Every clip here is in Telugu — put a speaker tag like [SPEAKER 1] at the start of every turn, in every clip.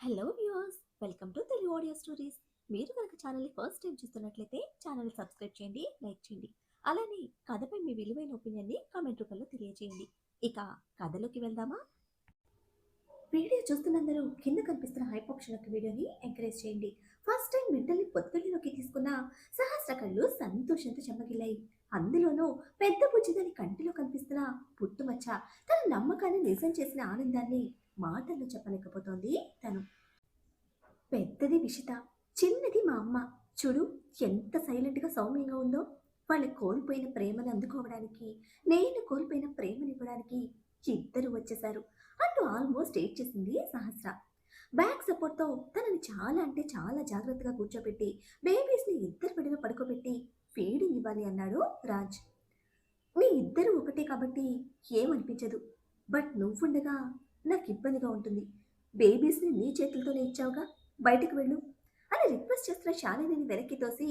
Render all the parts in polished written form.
[SPEAKER 1] Hello viewers, welcome to Telugu audio stories. మీరు కనుక ఛానల్ని ఫస్ట్ టైం చూస్తున్నట్లయితే ఛానల్ని సబ్స్క్రైబ్ చేయండి, లైక్ చేయండి. అలానే కథపై మీ విలువైన ఒపీనియన్ని కామెంట్ రూపంలో తెలియజేయండి. ఇక కథలోకి వెళ్దామా? వీడియో చూస్తున్నందరూ కింద కనిపిస్తున్న హైప్ ఆప్షన్లోకి వీడియోని ఎంకరేజ్ చేయండి. ఫస్ట్ టైం మెంటల్ని పొత్తుల్లోకి తీసుకున్న సహస్ర కళ్ళు సంతోషంతో చెమ్మగిల్లాయి. అందులోనూ పెద్ద బుజ్జిదని కంటిలో కనిపిస్తున్న పుట్టుమచ్చ తన నమ్మకాన్ని నిజం చేసిన ఆనందాన్ని మాటల్లో చెప్పలేకపోతోంది తను. పెద్దది విషిత, చిన్నది మా అమ్మ. చూడు ఎంత సైలెంట్గా సౌమ్యంగా ఉందో. వాళ్ళు కోల్పోయిన ప్రేమను అందుకోవడానికి, నేను కోల్పోయిన ప్రేమనివ్వడానికి ఇద్దరు వచ్చేశారు అంటూ ఆల్మోస్ట్ ఏడ్ చేసింది సహస్ర. బ్యాక్ సపోర్ట్తో తనని చాలా అంటే చాలా జాగ్రత్తగా కూర్చోబెట్టి బేబీస్ని ఇద్దరు పడిలో పడుకోబెట్టి ఫీడింగ్ ఇవ్వాలి అన్నాడు రాజ్. మీ ఇద్దరు ఒకటే కాబట్టి ఏమనిపించదు, బట్ నువ్వుండగా నాకు ఇబ్బందిగా ఉంటుంది. బేబీస్ని నీ చేతులతోనే ఇచ్చావుగా, బయటకు వెళ్ళు అని రిక్వెస్ట్ చేస్తున్న శాలినిని వెనక్కి తోసి,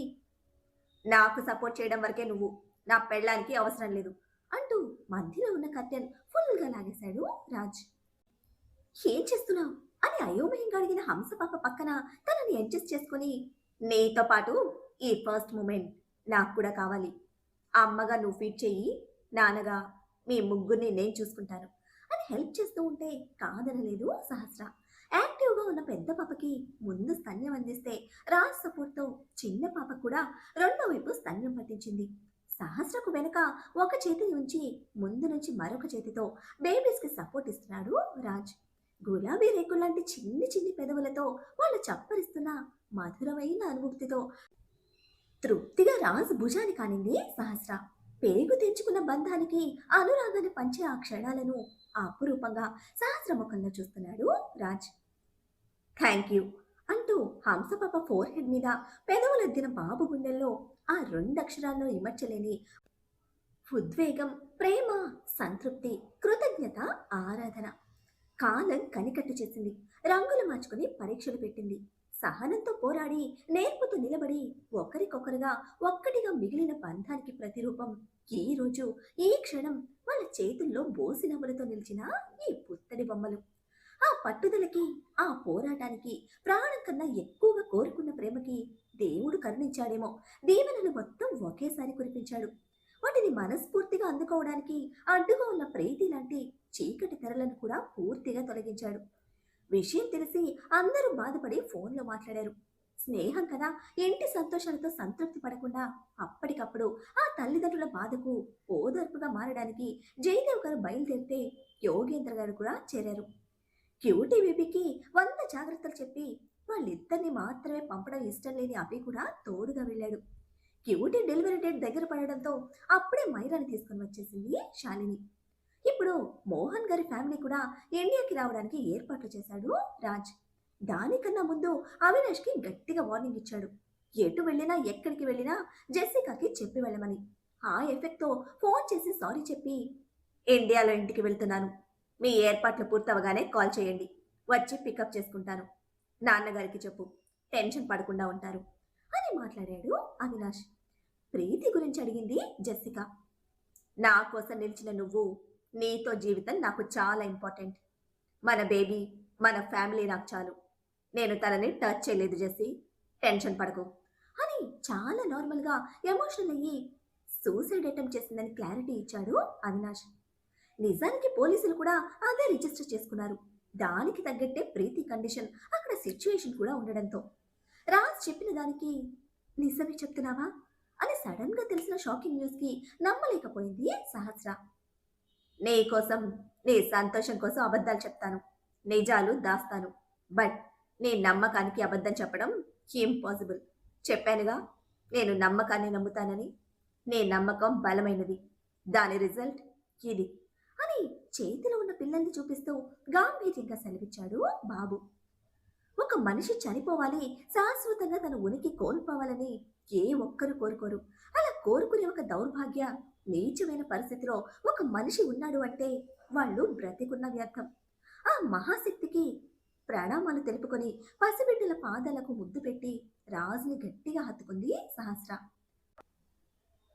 [SPEAKER 1] నాకు సపోర్ట్ చేయడం వరకే నువ్వు, నా పెళ్ళానికి అవసరం లేదు అంటూ మధ్యలో ఉన్న కర్టెన్ ఫుల్గా లాగేశాడు రాజ్. ఏం చేస్తున్నావు అని అయోమయంగా అడిగిన హంసపాప పక్కన తనని అడ్జస్ట్ చేసుకుని, నీతో పాటు ఈ ఫస్ట్ మూమెంట్ నాకు కూడా కావాలి. అమ్మగా నువ్వు ఫీడ్ చెయ్యి, నాన్నగా మీ ముగ్గురిని నేను చూసుకుంటాను అని హెల్ప్ చేస్తూ ఉంటే కాదనలేదు సహస్ర. యాక్టివ్గా ఉన్న పెద్ద పాపకి ముందు స్తన్యం అందిస్తే రాజ్ సపోర్ట్తో చిన్న పాప కూడా రెండో వైపు స్తన్యం పట్టించింది. సహస్రకు వెనుక ఒక చేతిని ఉంచి ముందు నుంచి మరొక చేతితో బేబీస్కి సపోర్ట్ ఇస్తున్నాడు రాజ్. గులాబీ రేకుల్లాంటి చిన్ని చిన్ని పెదవులతో వాళ్ళు చప్పరిస్తున్న మధురమైన అనుభూతితో తృప్తిగా రాజు భుజాన్ని కానింది సహస్ర. పేగు తెంచుకున్న బంధానికి అనురాగాన్ని పంచే ఆ క్షణాలను అపురూపంగా సహస్ర ముఖంలో చూస్తున్నాడు రాజ్. థ్యాంక్ యూ అంటూ హంసపాప ఫోర్ హెడ్ మీద పెదవులద్దిన బాబు గుండెల్లో ఆ రెండక్షరాల్లో ఇమర్చలేని ఉద్వేగం, ప్రేమ, సంతృప్తి, కృతజ్ఞత, ఆరాధన. కాలం కనికట్టు చేసింది, రంగులు మార్చుకుని పరీక్షలు పెట్టింది. సహనంతో పోరాడి నేర్పుతూ నిలబడి ఒకరికొకరుగా ఒక్కటిగా మిగిలిన బంధానికి ప్రతిరూపం ఈ రోజు ఈ క్షణం వాళ్ళ చేతుల్లో బోసినవ్వులతో నిలిచిన ఈ పుత్తడి బొమ్మలు. ఆ పట్టుదలకి, ఆ పోరాటానికి, ప్రాణం కన్నా ఎక్కువగా కోరుకున్న ప్రేమకి దేవుడు కరుణించాడేమో, దీవెనలు మొత్తం ఒకేసారి కురిపించాడు. వాటిని మనస్ఫూర్తిగా అందుకోవడానికి అడ్డుగా ఉన్న ప్రీతి లాంటి చీకటి తెరలను కూడా పూర్తిగా తొలగించాడు. విషయం తెలిసి అందరూ బాధపడి ఫోన్లో మాట్లాడారు. స్నేహం కదా, ఇంటి సంతోషాలతో సంతృప్తి పడకుండా అప్పటికప్పుడు ఆ తల్లిదండ్రుల బాధకు ఓదార్పుగా మారడానికి జయదేవ్ గారు బయలుదేరితే యోగేంద్ర గారు కూడా చేరారు. క్యూటీ బేబీకి 100 జాగ్రత్తలు చెప్పి వాళ్ళిద్దరిని మాత్రమే పంపడం ఇష్టం లేని అభి కూడా తోడుగా వెళ్ళాడు. క్యూటీ డెలివరీ డేట్ దగ్గర పడడంతో అప్పుడే మైరాని తీసుకుని వచ్చేసింది శాలిని. ఇప్పుడు మోహన్ గారి ఫ్యామిలీ కూడా ఇండియాకి రావడానికి ఏర్పాట్లు చేశాడు రాజ్. దానికన్నా ముందు అవినాష్కి గట్టిగా వార్నింగ్ ఇచ్చాడు. ఎటు వెళ్ళినా ఎక్కడికి వెళ్ళినా జెస్సికాకి చెప్పి వెళ్ళమని. ఆ ఎఫెక్ట్తో ఫోన్ చేసి సారీ చెప్పి, ఇండియాలో ఇంటికి వెళ్తున్నాను, మీ ఏర్పాట్లు పూర్తవగానే కాల్ చేయండి, వచ్చి పికప్ చేసుకుంటాను, నాన్నగారికి చెప్పు, టెన్షన్ పడకుండా ఉంటారు అని మాట్లాడాడు అవినాష్. ప్రీతి గురించి అడిగింది జెస్సిక. నా కోసం నిలిచిన నువ్వు, నీతో జీవితం నాకు చాలా ఇంపార్టెంట్. మన బేబీ, మన ఫ్యామిలీ నాకు చాలు. నేను తనని టచ్ చేయలేదు జెస్సి, టెన్షన్ పడకు అని చాలా నార్మల్గా ఎమోషనల్ అయ్యి సూసైడ్ అటెంప్ట్ చేసిందని క్లారిటీ ఇచ్చాడు అవినాష్. నిజానికి పోలీసులు కూడా అదే రిజిస్టర్ చేసుకున్నారు. దానికి తగ్గట్టే ప్రీతి కండిషన్, అక్కడ సిచ్యువేషన్ కూడా ఉండడంతో రాజ్ చెప్పిన దానికి నిజమే చెప్తున్నావా అని సడన్ గా తెలిసిన షాకింగ్ న్యూస్ కి నమ్మలేకపోయింది సహస్ర. నీ కోసం, నీ సంతోషం కోసం అబద్ధాలు చెప్తాను, నిజాలు దాస్తాను, బట్ నీ నమ్మకానికి అబద్ధం చెప్పడం ఇంపాసిబుల్. చెప్పానుగా, నేను నమ్మకాన్ని నమ్ముతానని. నీ నమ్మకం బలమైనది, దాని రిజల్ట్ ఇది అని చేతిలో ఉన్న పిల్లల్ని చూపిస్తూ గాంభీర్యంగా సెలవిచ్చాడు బాబు. ఒక మనిషి చనిపోవాలి, శాశ్వతంగా తన ఉనికి కోల్పోవాలని ఏ ఒక్కరు కోరుకోరు. అలా కోరుకునే ఒక దౌర్భాగ్య, నీచమైన పరిస్థితిలో ఒక మనిషి ఉన్నాడు అంటే వాళ్ళు బ్రతికున్న వ్యర్థం. ఆ మహాశక్తికి ప్రణామాలు తెలుపుకొని పసిబిడ్డల పాదాలకు ముద్దు పెట్టి రాజుని గట్టిగా హత్తుకుంది సహస్ర.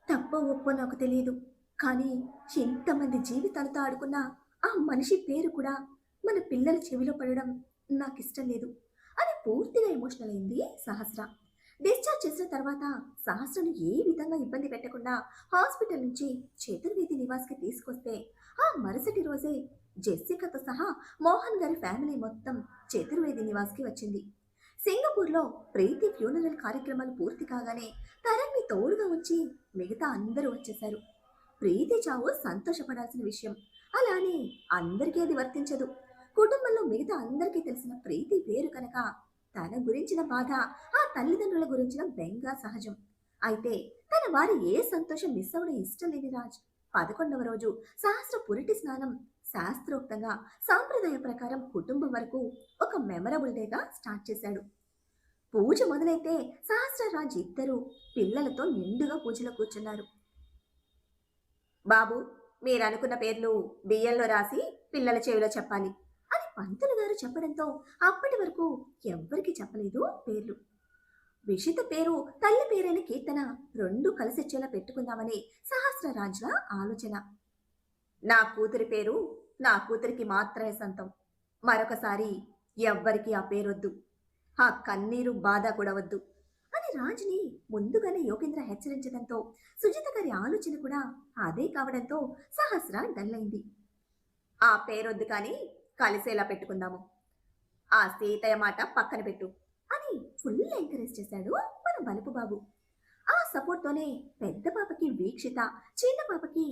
[SPEAKER 1] తప్పో ఒప్పో నాకు తెలియదు, కానీ ఎంతమంది జీవితాలతో ఆడుకున్న ఆ మనిషి పేరు కూడా మన పిల్లల చెవిలో పడడం నాకు ఇష్టం లేదు. ఎమోషనల్ అయింది సహస్ర. డిశ్చార్జ్ చేసిన తర్వాత సహస్రను ఏ విధంగా ఇబ్బంది పెట్టకుండా హాస్పిటల్ నుంచి చతుర్వేది నివాస్కి తీసుకొస్తే ఆ మరుసటి రోజే జెస్సికతో సహా మోహన్ గారి ఫ్యామిలీ మొత్తం చతుర్వేది నివాస్కి వచ్చింది. సింగపూర్లో ప్రీతి ఫ్యూనరల్ కార్యక్రమాలు పూర్తి కాగానే తరణ్ని తోడుగా వచ్చి మిగతా అందరూ వచ్చేశారు. ప్రీతి చావు సంతోషపడాల్సిన విషయం, అలానే అందరికీ అది వర్తించదు. కుటుంబంలో మిగతా అందరికీ తెలిసిన ప్రీతి పేరు కనుక తన గురించిన బాధ, ఆ తల్లిదండ్రుల గురించిన బెంగ సహజం. అయితే తన వారి ఏ సంతోషం మిస్ అవడం ఇష్టం లేని రాజ్ 11వ రోజు సహస్ర పురిటి స్నానం శాస్త్రోక్తంగా సాంప్రదాయ ప్రకారం కుటుంబం వరకు ఒక మెమరబుల్ డేగా స్టార్ట్ చేశాడు. పూజ మొదలైతే సహస్ర రాజ్ ఇద్దరు పిల్లలతో నిండుగా పూజలో కూర్చున్నారు. బాబు, మీరు అనుకున్న పేర్లు బియ్యంలో రాసి పిల్లల చెవిలో చెప్పాలి అని పంతులు గారు చెప్పడంతో అప్పటి వరకు ఎవ్వరికి చెప్పలేదు పేర్లు. విషిత పేరు, తల్లి పేరైన కీర్తన రెండు కలిసొచ్చేలా పెట్టుకుందామని సహస్రరాజ్ల ఆలోచన. నా కూతురి పేరు నా కూతురికి మాత్రమే సొంతం. మరొకసారి ఎవ్వరికి ఆ పేరొద్దు, ఆ కన్నీరు బాధ కూడా వద్దు అని రాజుని ముందుగానే యోగేంద్ర హెచ్చరించడంతో సుజిత గారి ఆలోచన కూడా అదే కావడంతో సహస్ర డల్లైంది. ఆ పేరొద్దు కానీ కలిసేలా పెట్టుకుందాము. ఆ సీతయ్య మాట పక్కన పెట్టు అని ఫుల్ ఎంకరేజ్ చేశాడు మన బలుపు బాబు. ఆ సపోర్ట్తోనే పెద్ద పాపకి వీక్షిత, చిన్న పాపకి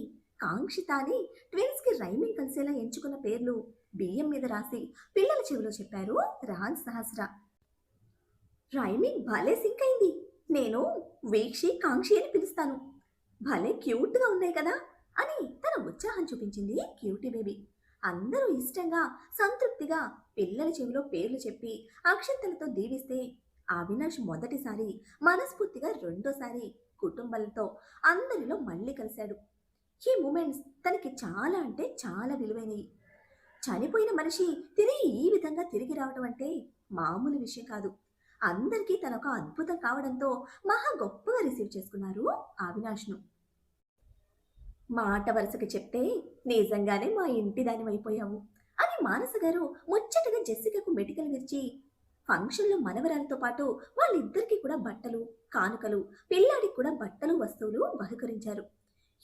[SPEAKER 1] కాంక్షిత అని ట్విన్స్ కి రైమింగ్ కలిసేలా ఎంచుకున్న పేర్లు బియ్యం మీద రాసి పిల్లల చెవిలో చెప్పారు రాజ్ సహస్ర. రైమింగ్ భలే సింక్ అయింది. నేను వీక్షి కాంక్షి అని పిలుస్తాను. భలే క్యూట్గా ఉన్నాయి కదా అని తన ఉత్సాహం చూపించింది క్యూటీ బేబీ. అందరూ ఇష్టంగా సంతృప్తిగా పిల్లల చెవిలో పేర్లు చెప్పి అక్షంతలతో దీవిస్తే అవినాష్ మొదటిసారి మనస్ఫూర్తిగా రెండోసారి కుటుంబాలతో అందరిలో మళ్ళీ కలిశాడు. ఈ మూమెంట్స్ తనకి చాలా అంటే చాలా విలువైనవి. చనిపోయిన మనిషి తిరిగి ఈ విధంగా తిరిగి రావడం అంటే మామూలు విషయం కాదు. అందరికీ తనొక అద్భుతం కావడంతో మహా గొప్పగా రిసీవ్ చేసుకున్నారు అవినాష్ను. మాట వరుసకి చెప్తే నిజంగానే మా ఇంటి దానివైపోయావు అని మానస గారు ముచ్చటగా జెస్సికకు మెడికల్ విరిచి ఫంక్షన్లో మనవరాలతో పాటు వాళ్ళిద్దరికీ కూడా బట్టలు, కానుకలు, పిల్లాడికి కూడా బట్టలు, వస్తువులు బహుకరించారు.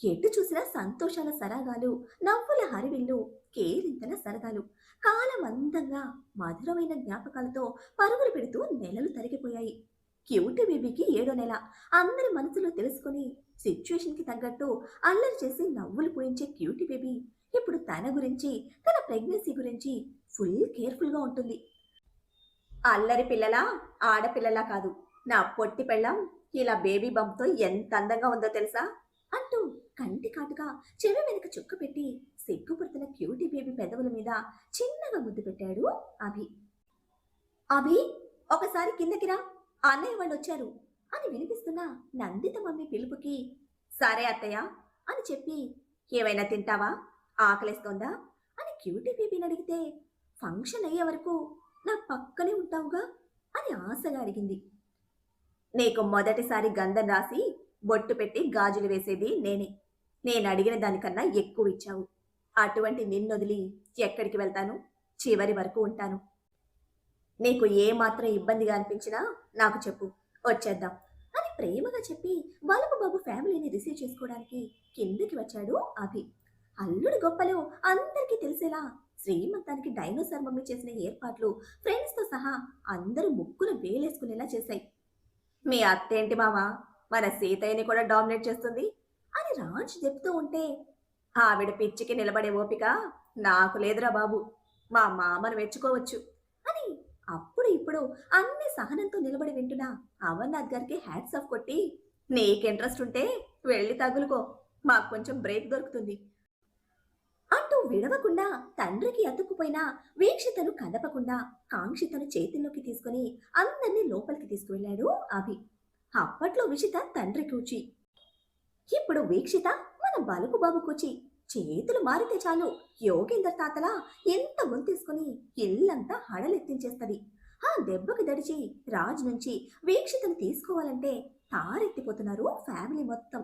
[SPEAKER 1] ఎటు చూసినా సంతోషాల సరాగాలు, నవ్వుల హరివిల్లు, కేరింతల సరదాలు, కాలం అందంగా మధురమైన జ్ఞాపకాలతో పరుగులు పెడుతూ నెలలు తరిగిపోయాయి. క్యూటీ బేబీకి 7వ నెల. అందరి మనసులో తెలుసుకుని సిచ్యువేషన్కి తగ్గట్టు అల్లరి చేసి నవ్వులు పూయించే క్యూటీ బేబీ ఇప్పుడు తన గురించి, తన ప్రెగ్నెన్సీ గురించి ఫుల్ కేర్ఫుల్గా ఉంటుంది. అల్లరి పిల్లలా, ఆడపిల్లలా కాదు, నా పొట్టి పెళ్ళం ఇలా బేబీ బంప్తో ఎంత అందంగా ఉందో తెలుసా అంటూ కంటి కాటుగా చెవి వెనుక చుక్క పెట్టి సిగ్గుపడుతున్న క్యూటీ బేబీ పెదవుల మీద చిన్నగా ముద్దు పెట్టాడు అభి. అభి, ఒకసారి కిందకిరా, అన్నయ్య వాళ్ళు వచ్చారు అని వినిపిస్తున్న నందిత మమ్మీ పిలుపుకి సరే అత్తయ్య అని చెప్పి ఏమైనా తింటావా, ఆకలిస్తోందా అని క్యూటీ బేబీని అడిగితే ఫంక్షన్ అయ్యే వరకు నా పక్కనే ఉంటావుగా అని ఆశగా అడిగింది. నీకు మొదటిసారి గంధం రాసి బొట్టు పెట్టి గాజులు వేసేది నేనే. నేను అడిగిన దానికన్నా ఎక్కువ ఇచ్చావు. అటువంటి నిన్నొదిలి ఎక్కడికి వెళ్తాను? చివరి వరకు ఉంటాను. నీకు ఏమాత్రం ఇబ్బందిగా అనిపించినా నాకు చెప్పు, వచ్చేద్దాం అని ప్రేమగా చెప్పి బలుపు బాబు ఫ్యామిలీని రిసీవ్ చేసుకోవడానికి కిందకి వచ్చాడు అభి. అల్లుడి గొప్పలు అందరికీ తెలిసేలా శ్రీమంతానికి డైనోసార్ మమ్మీ చేసిన ఏర్పాట్లు ఫ్రెండ్స్తో సహా అందరూ ముక్కులు వేలేసుకునేలా చేశాయి. మీ అత్తేంటి మావా, మన సీతయ్యని కూడా డామినేట్ చేస్తుంది అని రాజ్ చెప్తూ ఉంటే ఆవిడ పిచ్చికి నిలబడే ఓపిక నాకు లేదురా బాబు, మా మామను మెచ్చుకోవచ్చు అని అప్పుడు ఇప్పుడు అన్ని సహనంతో నిలబడి వింటున్న అమర్నాథ్ గారికి హ్యాట్స్ ఆఫ్ కొట్టి నీకు ఇంట్రెస్ట్ ఉంటే వెళ్ళి తగులుకో, మాకు కొంచెం బ్రేక్ దొరుకుతుంది అంటూ విడవకుండా తండ్రికి అతుక్కుపోయినా వీక్షితను కదపకుండా కాంక్షితను చేతుల్లోకి తీసుకుని అందరినీ లోపలికి తీసుకువెళ్ళాడు అభి. అప్పట్లో విషిత తండ్రి కూచి, ఇప్పుడు వీక్షిత మన బలుపు బాబు కూచి. చేతులు మారితే చాలు యోగేందర్ తాతలా ఎంత గొంతేసుకుని ఇల్లంతా హడలెత్తించేస్తది. ఆ దెబ్బకి దడిచి రాజ్ నుంచి వీక్షితను తీసుకోవాలంటే తారెత్తిపోతున్నారు ఫ్యామిలీ మొత్తం.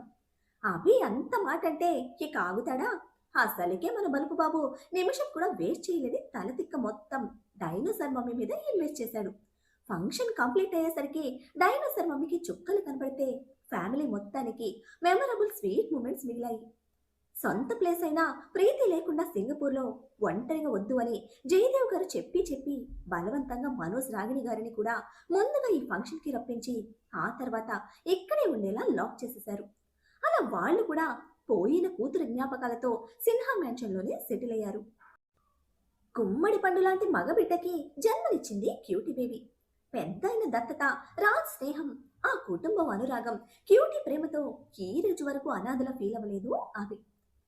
[SPEAKER 1] అభి అంత మాట అంటే ఇక ఆగుతాడా? అసలుకే మన బలుపు బాబు నిమిషం కూడా వేస్ట్ చేయలేని తలతిక్క మొత్తం డైనోసార్ మమ్మీ మీద ఇన్వెస్ట్ చేశాడు. ఫంక్షన్ కంప్లీట్ అయ్యేసరికి డైనోసర్ మమ్మీకి చుక్కలు కనబడితే ఫ్యామిలీ మొత్తానికి మెమరబుల్ స్వీట్ మూమెంట్స్ మిగిలాయి. సొంత ప్లేస్ అయినా ప్రీతి లేకుండా సింగపూర్లో ఒంటరిగా వద్దు అని జయదేవ్ గారు చెప్పి చెప్పి బలవంతంగా మనోజ్ రాగిణి గారిని కూడా ముందుగా ఈ ఫంక్షన్కి రప్పించి ఆ తర్వాత ఇక్కడే ఉండేలా లాక్ చేసేశారు. అలా వాళ్ళు కూడా పోయిన కూతురు జ్ఞాపకాలతో సిన్హా మ్యాన్షన్లోనే సెటిల్ అయ్యారు. గుమ్మడి పండు లాంటి మగబిడ్డకి జన్మనిచ్చింది క్యూటీ బేబీ. పెద్దయిన దత్తత, రాజ్ స్నేహం, ఆ కుటుంబం అనురాగం, క్యూటీ ప్రేమతో ఈ రోజు వరకు అనాథలా ఫీల్ అవ్వలేదు ఆమె.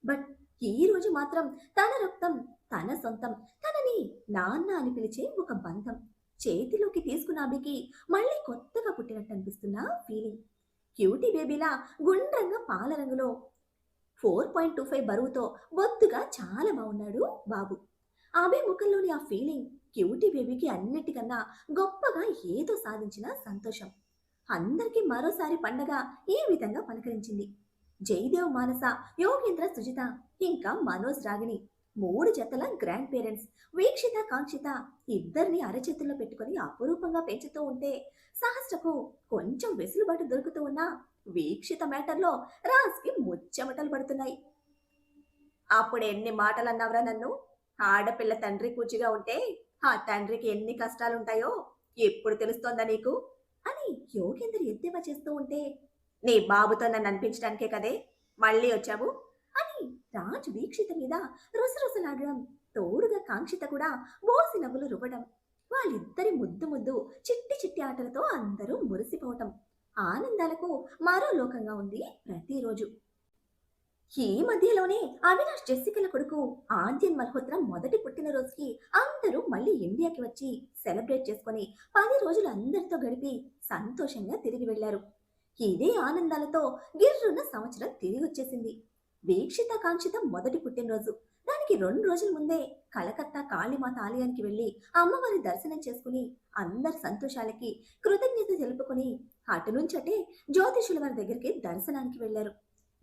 [SPEAKER 1] బట్ ఈ రోజు మాత్రం తన రక్తం, తన సొంతం, తనని నాన్న అని పిలిచే ఒక బంధం చేతిలోకి తీసుకున్న ఆమెకి మళ్ళీ కొత్తగా పుట్టినట్టు అనిపిస్తున్న ఫీలింగ్. క్యూటీ బేబీలా గుండ్రంగా పాల రంగులో 4.25 బరువుతో బొద్దుగా చాలా బాగున్నాడు బాబు. ఆమె ముఖంలోని ఆ ఫీలింగ్ క్యూటీ బేబీకి అన్నిటికన్నా గొప్పగా ఏదో సాధించిన సంతోషం. అందరికీ మరోసారి పండగ ఈ విధంగా పలకరించింది. జయదేవ్, మానస, యోగేంద్ర, సుజిత, ఇంకా మనోజ్ రాగిణి 3 జతల గ్రాండ్ పేరెంట్స్ వీక్షిత, కాంక్షిత ఇద్దరిని అరచేతుల్లో పెట్టుకుని అపురూపంగా పెంచుతూ ఉంటే సహస్రకు కొంచెం వెసులుబాటు దొరుకుతూ ఉన్నా వీక్షిత మ్యాటర్లో రాజ్కి ముచ్చెమటలు పడుతున్నాయి. అప్పుడు ఎన్ని మాటలన్నావురా నన్ను? ఆడపిల్ల తండ్రి కూచిగా ఉంటే ఆ తండ్రికి ఎన్ని కష్టాలుంటాయో ఎప్పుడు తెలుస్తోందా నీకు అని యోగేంద్ర ఎద్దేవా చేస్తూ ఉంటే, నీ బాబుతో నన్ను అనిపించడానికే కదే మళ్ళీ వచ్చావు అని రాజు వీక్షిత మీద రుసరుసలాడడం, తోడుగా కాంక్షిత కూడా బోసి నవ్వులు రువ్వడం, వాళ్ళిద్దరి ముద్దు ముద్దు చిట్టి చిట్టి ఆటలతో అందరూ మురిసిపోవటం, ఆనందాలకు మరో లోకంగా ఉంది ప్రతిరోజు. ఈ మధ్యలోనే అవినాష్ జెస్సికల కొడుకు ఆద్యన్ మల్హోత్రా మొదటి పుట్టినరోజుకి అందరూ మళ్ళీ ఇండియాకి వచ్చి సెలబ్రేట్ చేసుకుని 10 రోజులు అందరితో గడిపి సంతోషంగా తిరిగి వెళ్లారు. ఇదే ఆనందాలతో గిర్రున్న సంవత్సరం తిరిగి వచ్చేసింది. వీక్షిత, కాంక్షిత మొదటి పుట్టినరోజు. దానికి 2 రోజుల ముందే కలకత్తా కాళీమాత ఆలయానికి వెళ్లి అమ్మవారి దర్శనం చేసుకుని అందరి సంతోషాలకి కృతజ్ఞత తెలుపుకుని అటు నుంచటే జ్యోతిషుల వారి దగ్గరికి దర్శనానికి వెళ్లారు.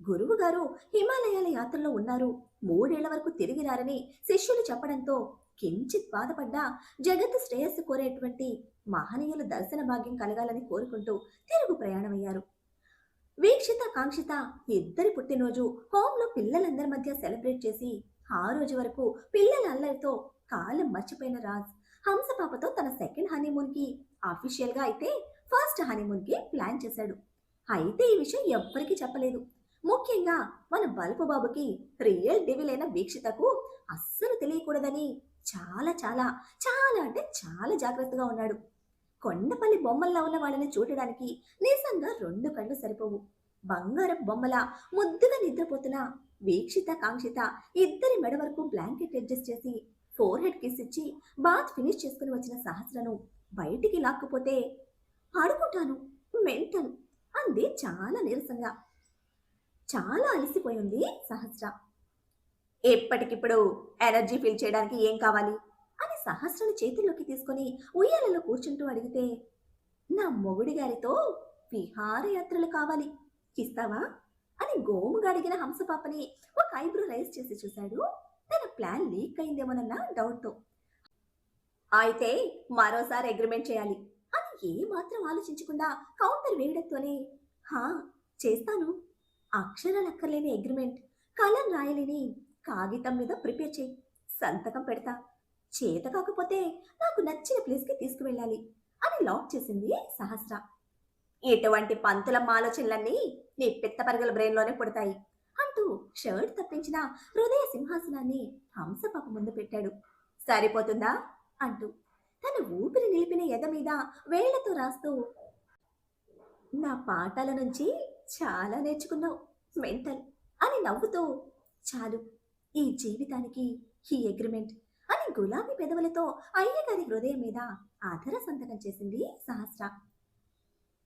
[SPEAKER 1] గురువు గారు హిమాలయాల యాత్రలో ఉన్నారు, 3 ఏళ్ల వరకు తిరిగి రారని శిష్యులు చెప్పడంతో కించిత్ బాధపడ్డా జగత్తు శ్రేయస్సు కోరేటువంటి మహనీయుల దర్శన భాగ్యం కలగాలని కోరుకుంటూ తిరుగు ప్రయాణమయ్యారు. వీక్షిత, కాంక్షిత ఇద్దరి పుట్టినరోజు హోంలో పిల్లలందరి మధ్య సెలబ్రేట్ చేసి ఆ రోజు వరకు పిల్లల అల్లరితో కాలం మర్చిపోయిన రాజ్ హంసపాపతో తన సెకండ్ హనీమూన్ కి అఫీషియల్ గా అయితే ఫస్ట్ హనీమూన్ కి ప్లాన్ చేశాడు. అయితే ఈ విషయం ఎవ్వరికీ చెప్పలేదు. ముఖ్యంగా మన బల్పు బాబుకి రియల్ డెవిల్ అయిన వీక్షితకు అస్సలు తెలియకూడదని చాలా చాలా చాలా అంటే చాలా జాగ్రత్తగా ఉన్నాడు. కొండపల్లి బొమ్మల్లా ఉన్న వాళ్ళని చూడడానికి నిజంగా 2 కళ్ళు సరిపోవు. బంగారం బొమ్మల ముద్దుగా నిద్రపోతున్న వీక్షిత, కాంక్షిత ఇద్దరి మెడ వరకు బ్లాంకెట్ అడ్జస్ట్ చేసి ఫోర్ హెడ్ కిస్ ఇచ్చి బాత్ ఫినిష్ చేసుకుని వచ్చిన సహస్రను బయటికి లాక్కుపోతే, ఆడుకుంటాను మెంటల్ అంది చాలా నీరసంగా. చాలా అలసిపోయింది సహస్ర. ఎప్పటికిప్పుడు ఎనర్జీ ఫీల్ చేయడానికి ఏం కావాలి అని సహస్రను చేతుల్లోకి తీసుకొని ఉయ్యాలలో కూర్చుంటూ అడిగితే, నా మొగుడి గారితో విహారయాత్రలు కావాలి, ఇస్తావా అని గోముగా అడిగిన హంసపాపని ఒక ఐబ్రో రైజ్ చేసి చూశాడు, తన ప్లాన్ లీక్ అయిందేమోనన్న డౌట్తో. అయితే మరోసారి అగ్రిమెంట్ చేయాలి అని ఏమాత్రం ఆలోచించకుండా కౌంటర్ వేయడంతోనే, హా చేస్తాను, అక్షరాలు అక్కర్లేని అగ్రిమెంట్, కలం రాయలేని కాగితం మీద ప్రిపేర్ చేయి, సంతకం పెడతా, చేత కాకపోతే నాకు నచ్చిన ప్లేస్కి తీసుకువెళ్ళాలి అని లాక్ చేసింది సహస్ర. ఇటువంటి పంతులమ్మ ఆలోచనలన్నీ నీ పిత్తపరగల బ్రెయిన్లోనే పుడతాయి అంటూ షర్ట్ తప్పించిన హృదయ సింహాసనాన్ని హంసపాప ముందు పెట్టాడు. సరిపోతుందా అంటూ తన ఊపిరి నిలిపిన ఎద మీద వేళ్లతో రాస్తూ, నా పాఠాల నుంచి చాలా నేర్చుకున్నావు మెంటల్ అని నవ్వుతూ, చాలు ఈ జీవితానికి ఈ అగ్రిమెంట్ అని గులాబీ పెదవులతో అయ్యగారి హృదయం మీద ఆధార సంతకం చేసింది సహస్ర.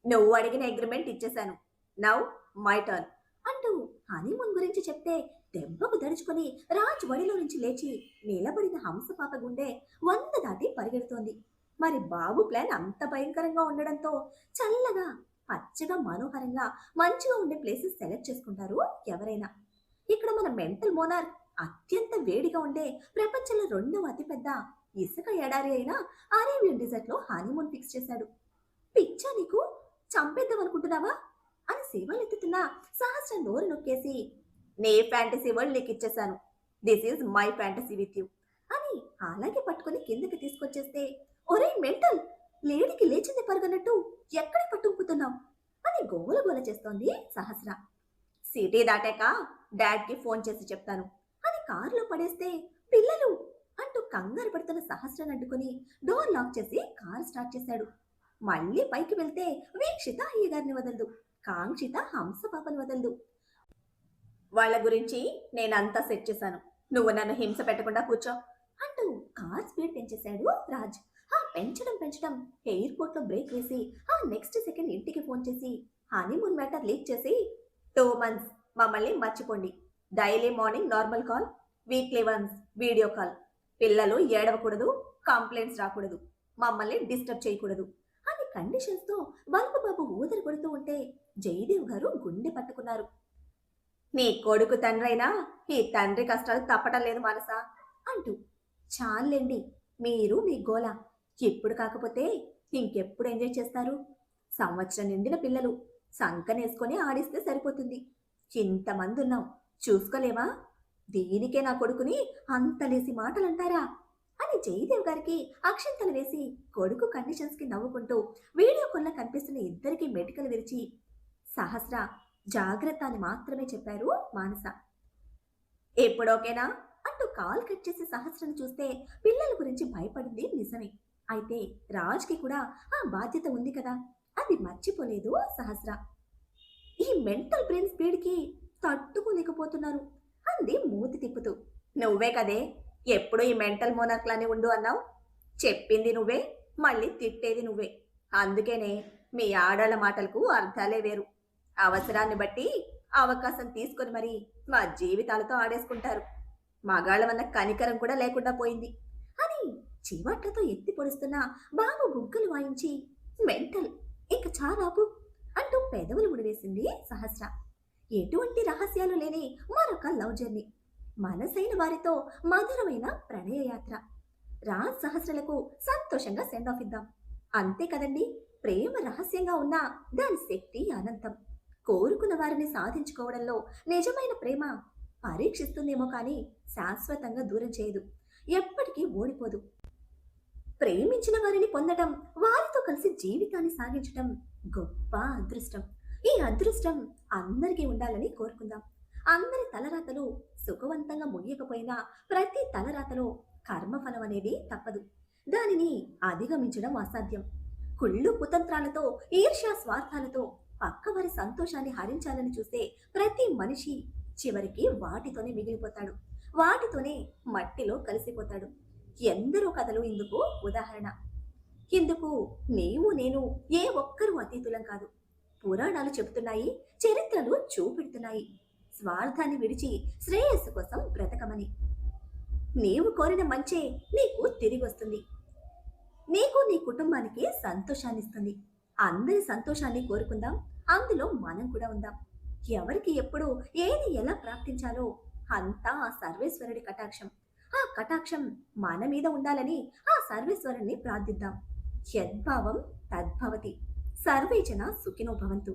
[SPEAKER 1] నువ్వు అడిగిన అగ్రిమెంట్ ఇచ్చేశాను, నౌ మై టర్న్ అంటూ హనీమూన్ గురించి చెప్తే దెబ్బకు దడుచుకొని రాజ్ వడిలో నుంచి లేచి నిలబడిన హంసపాప గుండె 100 దాటి పరిగెడుతోంది. మరి బాబు ప్లాన్ అంత భయంకరంగా ఉండడంతో చల్లగా, పచ్చగా, మనోహరంగా, మంచిగా ఉండే ప్లేసెస్ సెలెక్ట్ చేసుకుంటారు ఎవరైనా. ఇక్కడ మన మెంటల్ మోనార్ అత్యంత వేడిగా ఉండే ప్రపంచంలో 2వ అతిపెద్ద ఇసుక ఎడారి అయినా అరేబియన్ డిజర్ట్ లో హనీమూన్ ఫిక్స్ చేశాడు. పిచ్చా నీకు, చంపేద్దాం అనుకుంటున్నావా అని శివలెత్తుతున్న సహస్ర నోరు నొక్కేసి, నీ ఫ్యాంటసీ వరల్డ్ నీకు ఇచ్చేశాను, this is my fantasy with you అని అలాగే పట్టుకుని కిందకి తీసుకొచ్చేస్తే, ఒరే మెంటల్, లేడికి లేచింది పరుగన్నట్టు ఎక్కడ పట్టుకుపోతున్నావు అని గోల గోల చేస్తోంది సహస్ర. సిటీ దాటాక డాడ్కి ఫోన్ చేసి చెప్తాను అని కారులో పడేస్తే, పిల్లలు అంటూ కంగారు పడుతున్న సహస్రను అడ్డుకుని డోర్ లాక్ చేసి కారు స్టార్ట్ చేశాడు. మళ్ళీ పైకి వెళ్తే వీక్షిత అయ్య గారిని వదలదు, కాంక్షిత హంస పాపని వదలదు. వాళ్ళ గురించి నేనంతా సెట్ చేశాను, నువ్వు నన్ను హింస పెట్టకుండా కూర్చో అంటూ కార్ స్పీడ్ పెంచేశాడు రాజ్. ఆ పెంచడం ఎయిర్పోర్ట్ లో బ్రేక్ వేసి ఆ నెక్స్ట్ సెకండ్ ఇంటికి ఫోన్ చేసి హనీమూన్ మ్యాటర్ లీక్ చేసి, 2 months మమ్మల్ని మర్చిపోండి, daily morning normal call, weekly once video call, పిల్లలు ఏడవకూడదు, కంప్లైంట్స్ రాకూడదు, మమ్మల్ని డిస్టర్బ్ చేయకూడదు అని కండిషన్స్ తో బల్బు బాబు ఊదరి కొడుతూ ఉంటే జయదేవ్ గారు గుండె పట్టుకున్నారు. నీ కొడుకు తండ్రైనా ఈ తండ్రి కష్టాలు తప్పటం లేదు మనసా అంటూ. చాలండి మీరు మీ గోల, ఎప్పుడు కాకపోతే ఇంకెప్పుడు ఎంజాయ్ చేస్తారు? సంవత్సరం నిండిన పిల్లలు సంకనేసుకొని ఆడిస్తే సరిపోతుంది, ఇంతమంది ఉన్నాం చూసుకోలేమా? దీనికే నా కొడుకుని అంతలేసి మాటలంటారా అని జయదేవ్ గారికి అక్షంతలు వేసి కొడుకు కండిషన్స్ కి నవ్వుకుంటూ వీడియో కాల్లో కనిపిస్తున్న ఇద్దరికి మెడికల్ విరిచి, సహస్ర జాగ్రత్త అని మాత్రమే చెప్పారు మానస. ఎప్పుడోకేనా అంటూ కాల్ కట్ చేసి సహస్రను చూస్తే పిల్లల గురించి భయపడింది నిజమే. అయితే రాజ్కి కూడా ఆ బాధ్యత ఉంది కదా, అది మర్చిపోలేదు సహస్ర. ఈ మెంటల్ బ్రెయిన్ స్పీడ్కి తట్టుకోలేకపోతున్నారు అంది మూతి తిప్పుతూ. నువ్వే కదే ఎప్పుడు ఈ మెంటల్ మోనార్క్లానే ఉండు అన్నావు, చెప్పింది నువ్వే, మళ్ళీ తిట్టేది నువ్వే, అందుకేనే మీ ఆడాళ్ళ మాటలకు అర్థాలే వేరు, అవసరాన్ని బట్టి అవకాశం తీసుకొని మరి మా జీవితాలతో ఆడేసుకుంటారు, మగాళ్ళమన్న కనికరం కూడా లేకుండా పోయింది అని చివాట్లతో ఎత్తి పొడుస్తున్న బాబు బుగ్గలు వాయించి, మెంటల్ ఇంక చాలాపు అంటూ పెదవులు ముడివేసింది సహస్ర. ఎటువంటి రహస్యాలు లేని మరొక లవ్ జర్నీ, మనసైన వారితో మధురమైన ప్రణయ యాత్ర. రాజ్ సహస్రలకు సంతోషంగా సెండ్ ఆఫ్ ఇద్దాం, అంతే కదండి. ప్రేమ రహస్యంగా ఉన్నా దాని శక్తి అనంతం. కోరుకున్న వారిని సాధించుకోవడంలో నిజమైన ప్రేమ పరీక్షిస్తుందేమో కానీ శాశ్వతంగా దూరం చేయదు, ఎప్పటికీ ఓడిపోదు. ప్రేమించిన వారిని పొందడం, వారితో కలిసి జీవితాన్ని సాగించడం గొప్ప అదృష్టం. ఈ అదృష్టం అందరికీ ఉండాలని కోరుకుందాం. అందరి తలరాతలు సుఖవంతంగా ముగియకపోయినా ప్రతి తలరాతలో కర్మఫలం అనేది తప్పదు, దానిని అధిగమించడం అసాధ్యం. కుళ్ళు కుతంత్రాలతో, ఈర్ష్యా స్వార్థాలతో పక్కవారి సంతోషాన్ని హరించాలని చూస్తే ప్రతి మనిషి చివరికి వాటితోనే మిగిలిపోతాడు, వాటితోనే మట్టిలో కలిసిపోతాడు. ఎందరో కథలు ఇందుకు ఉదాహరణ. ఇందుకు నీవు నేను ఏ ఒక్కరూ అతీతులం కాదు. పురాణాలు చెబుతున్నాయి, చరిత్రలు చూపెడుతున్నాయి, స్వార్థాన్ని విడిచి శ్రేయస్సు కోసం బ్రతకమని. నీవు కోరిన మంచే నీకు తిరిగి వస్తుంది, నీకు నీ కుటుంబానికి సంతోషాన్నిస్తుంది. అందరి సంతోషాన్ని కోరుకుందాం, అందులో మనం కూడా ఉందాం. ఎవరికి ఎప్పుడు ఏది ఎలా ప్రాప్తించాలో అంతా ఆ సర్వేశ్వరుడి కటాక్షం. ఆ కటాక్షం మన మీద ఉండాలని ఆ సర్వేశ్వరుణ్ణి ప్రార్థిద్దాం. యద్భావం తద్భవతి. సర్వే జన సుఖినో భవంతు.